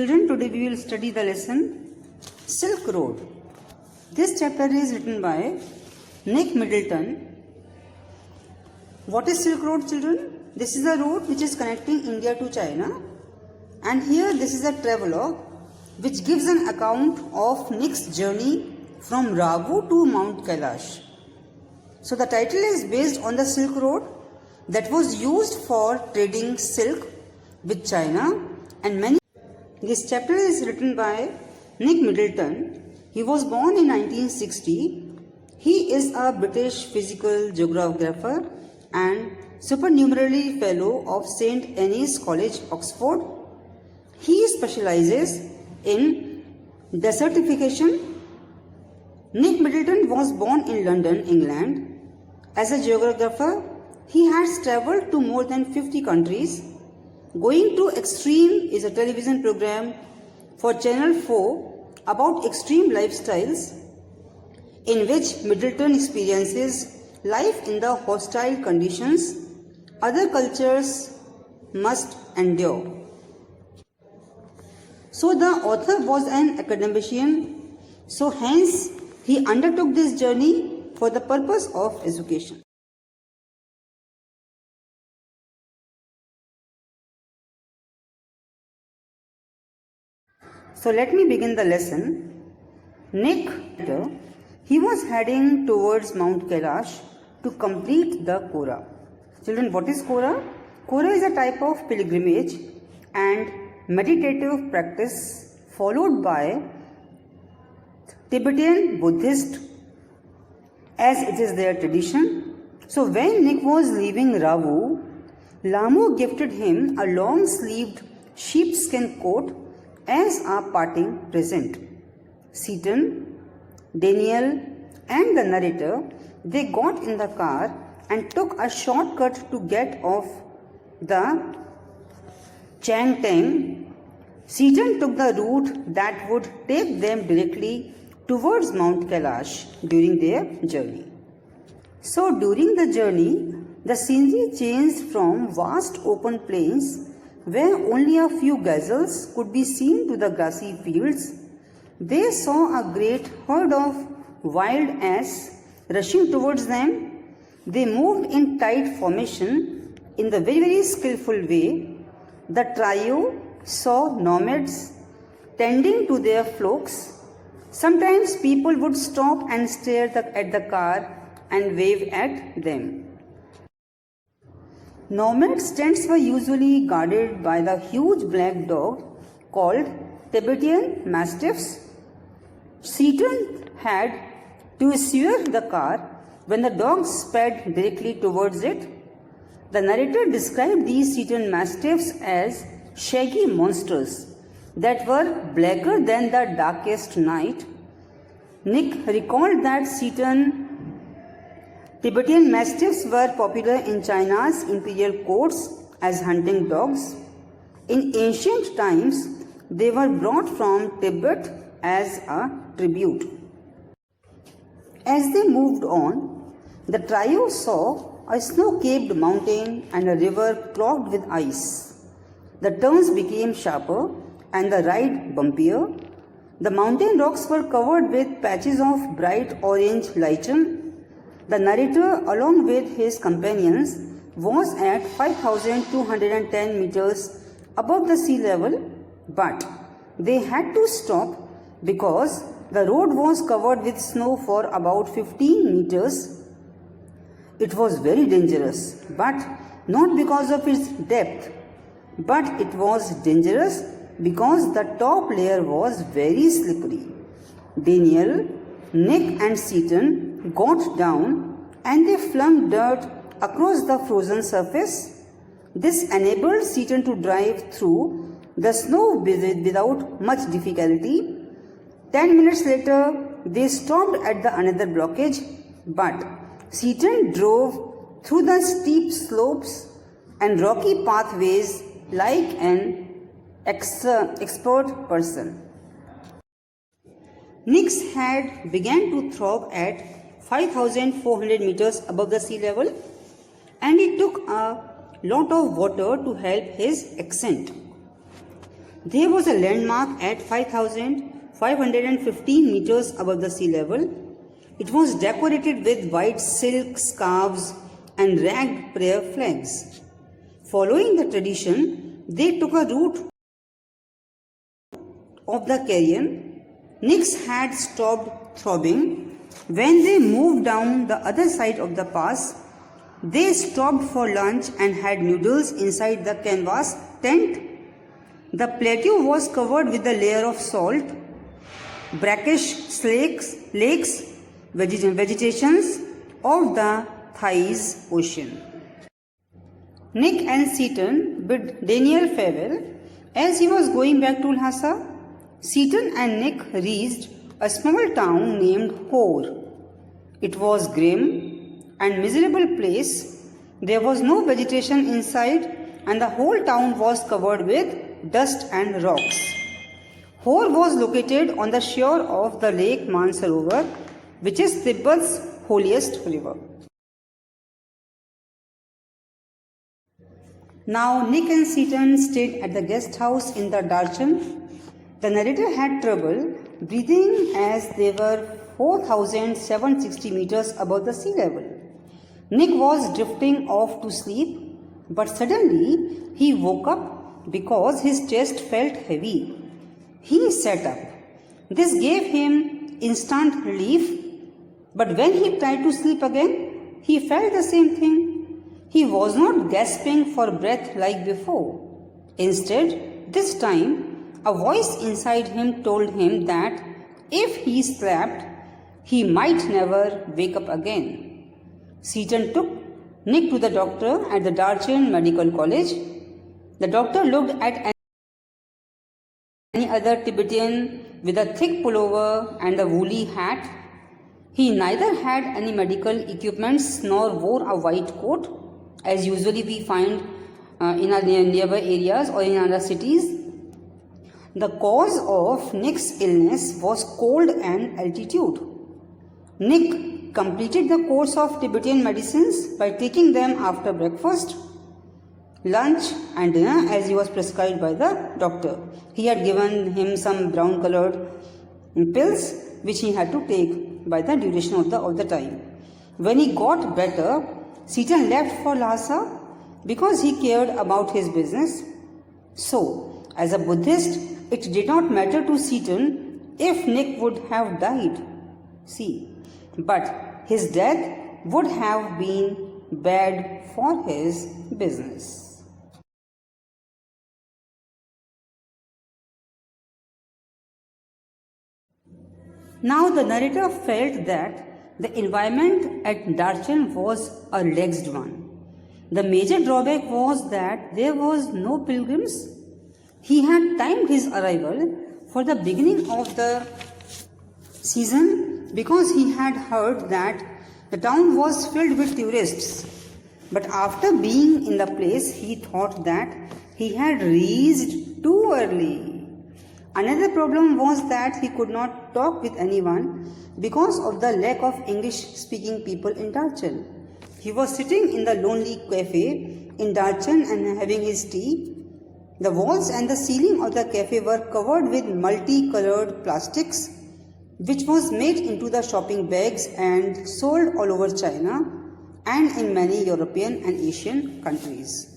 Children, today we will study the lesson Silk Road. This chapter is written by Nick Middleton. What is Silk Road, children? This is a road which is connecting India to China, and here this is a travelogue which gives an account of Nick's journey from Ravu to Mount Kailash. So the title is based on the Silk Road that was used for trading silk with China, and many. This chapter is written by Nick Middleton. He was born in 1960. He is a British physical geographer and supernumerary fellow of St. Anne's College, Oxford. He specializes in desertification. Nick Middleton was born in London, England. As a geographer, he has travelled to more than 50 countries. Going to Extreme is a television program for Channel 4 about extreme lifestyles in which Middleton experiences life in the hostile conditions other cultures must endure. So the author was an academician, so hence he undertook this journey for the purpose of education. So let me begin the lesson. Nick, he was heading towards Mount Kailash to complete the Kora. Children, what is Kora? Kora is a type of pilgrimage and meditative practice followed by Tibetan Buddhist as it is their tradition. So when Nick was leaving Ravu, Lamo gifted him a long-sleeved sheepskin coat as a parting present. Seaton, Daniel and the narrator, they got in the car and took a shortcut to get off the Chang Teng. Seaton took the route that would take them directly towards Mount Kailash during their journey. So during the journey, the scenery changed from vast open plains where only a few gazelles could be seen to the grassy fields. They saw a great herd of wild ass rushing towards them. They moved in tight formation in the very skillful way. The trio saw nomads tending to their flocks. Sometimes people would stop and stare at the car and wave at them. Nomads' tents were usually guarded by the huge black dog called Tibetan Mastiffs. Seaton had to swerve the car when the dog sped directly towards it. The narrator described these Seaton Mastiffs as shaggy monsters that were blacker than the darkest night. Nick recalled that Tibetan Mastiffs were popular in China's imperial courts as hunting dogs. In ancient times, they were brought from Tibet as a tribute. As they moved on, the trio saw a snow-capped mountain and a river clogged with ice. The turns became sharper and the ride bumpier. The mountain rocks were covered with patches of bright orange lichen. The narrator, along with his companions, was at 5,210 meters above the sea level, but they had to stop because the road was covered with snow for about 15 meters. It was very dangerous, but not because of its depth, but it was dangerous because the top layer was very slippery. Daniel, Nick and Seaton got down and they flung dirt across the frozen surface. This enabled Seaton to drive through the snow without much difficulty. 10 minutes later, they stopped at the another blockage, but Seaton drove through the steep slopes and rocky pathways like an expert person. Nick's head began to throb at 5,400 meters above the sea level, and it took a lot of water to help his ascent. There was a landmark at 5,515 meters above the sea level. It was decorated with white silk scarves and ragged prayer flags. Following the tradition, they took a route of the carrion. Nick's had stopped throbbing. When they moved down the other side of the pass, they stopped for lunch and had noodles inside the canvas tent. The plateau was covered with a layer of salt, brackish lakes, vegetations of the Thais Ocean. Nick and Seaton bid Daniel farewell. As he was going back to Lhasa, Seaton and Nick reached a small town named Hor. It was grim and miserable place. There was no vegetation inside and the whole town was covered with dust and rocks. Hor was located on the shore of the lake Mansarovar, which is Tibet's holiest river. Now Nick and Seaton stayed at the guest house in the Darchan. The narrator had trouble breathing as they were 4,760 meters above the sea level. Nick was drifting off to sleep, but suddenly he woke up because his chest felt heavy. He sat up. This gave him instant relief, but when he tried to sleep again, he felt the same thing. He was not gasping for breath like before. Instead, this time, a voice inside him told him that if he slept, he might never wake up again. Seaton took Nick to the doctor at the Darchan Medical College. The doctor looked at any other Tibetan with a thick pullover and a woolly hat. He neither had any medical equipments nor wore a white coat, as usually we find in our nearby areas or in other cities. The cause of Nick's illness was cold and altitude. Nick completed the course of Tibetan medicines by taking them after breakfast, lunch and dinner as he was prescribed by the doctor. He had given him some brown colored pills which he had to take by the duration of the time. When he got better, Seaton left for Lhasa because he cared about his business. So, as a Buddhist, it did not matter to Seaton if Nick would have died. But his death would have been bad for his business. Now the narrator felt that the environment at Darchan was a relaxed one. The major drawback was that there was no pilgrims. He had timed his arrival for the beginning of the season because he had heard that the town was filled with tourists. But after being in the place, he thought that he had reached too early. Another problem was that he could not talk with anyone because of the lack of English-speaking people in Darchan. He was sitting in the lonely cafe in Darchan and having his tea. The walls and the ceiling of the cafe were covered with multicolored plastics, which was made into the shopping bags and sold all over China and in many European and Asian countries.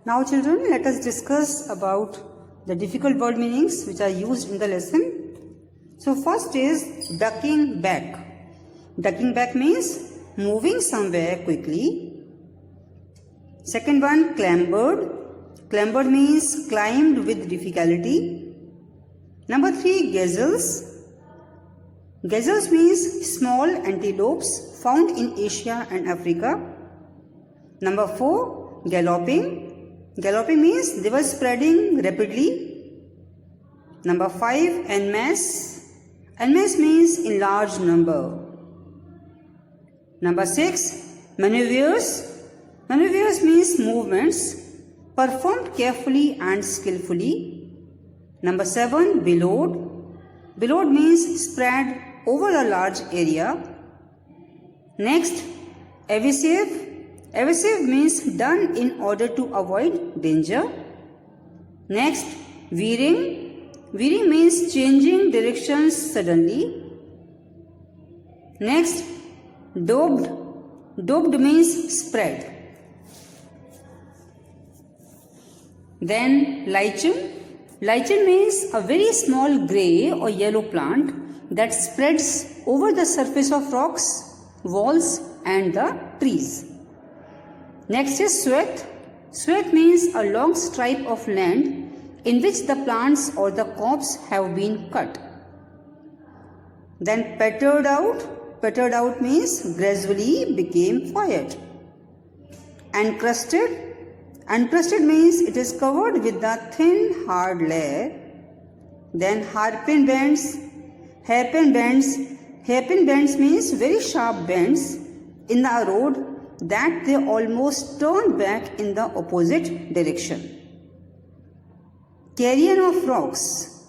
Now children, let us discuss about the difficult word meanings which are used in the lesson. So first is ducking back. Ducking back means moving somewhere quickly. Second one, clambered. Clambered means climbed with difficulty. Number 3, gazelles. Gazelles means small antelopes found in Asia and Africa. Number 4, galloping. Galloping means they were spreading rapidly. Number 5, en masse. En masse means in large number. Number 6, maneuvers. Maneuvers means movements performed carefully and skillfully. Number 7, billowed. Billowed means spread over a large area. Next, evasive. Evasive means done in order to avoid danger. Next, veering. Veering means changing directions suddenly. Next, doped. Doped means spread. Then lichen. Lichen means a very small grey or yellow plant that spreads over the surface of rocks, walls and the trees. Next is swathe. Swathe means a long stripe of land in which the plants or the copse have been cut. Then petered out. Petered out means gradually became quiet. Encrusted. Encrusted means it is covered with the thin hard layer. Then hairpin bends. Hairpin bends. Hairpin bends means very sharp bends in the road that they almost turn back in the opposite direction. Cairn of rocks.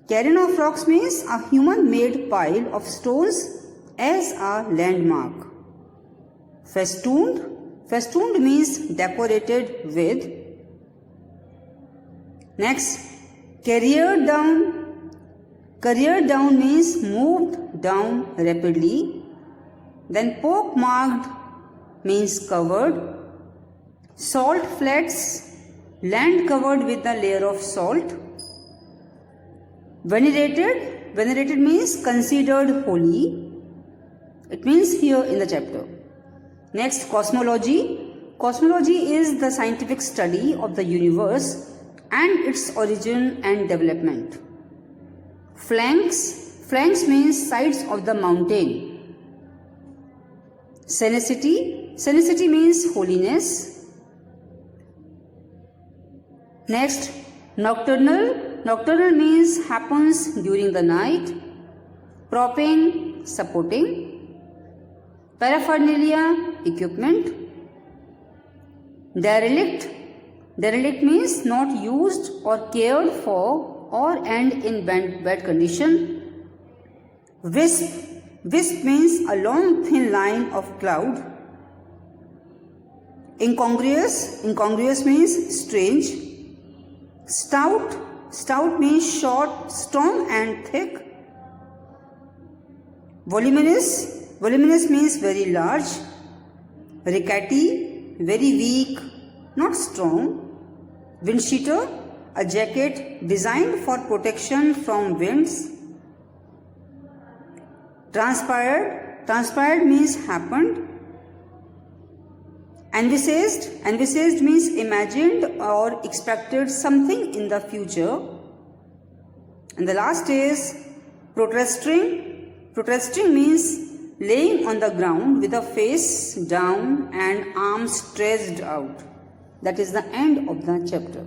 Cairn of rocks means a human-made pile of stones as a landmark. Festooned. Festooned means decorated with. Next, carried down. Carried down means moved down rapidly. Then pock-marked means covered. Salt flats, land covered with a layer of salt. Venerated. Venerated means considered holy. It means here in the chapter. Next, cosmology. Cosmology is the scientific study of the universe and its origin and development. Flanks. Flanks means sides of the mountain. Cenicity. Cenicity means holiness. Next, nocturnal. Nocturnal means happens during the night. Propping, supporting. Paraphernalia, equipment. Derelict. Derelict means not used or cared for or and in bad condition. Wisp. Wisp means a long thin line of cloud. Incongruous. Incongruous means strange. Stout. Stout means short, strong and thick. Voluminous. Voluminous means very large. Rickety, very weak, not strong. Windcheater, a jacket designed for protection from winds. Transpired. Transpired means happened. Envisaged. Envisaged means imagined or expected something in the future. And the last is protrusting. Protrusting means laying on the ground with the face down and arms stretched out. That is the end of the chapter.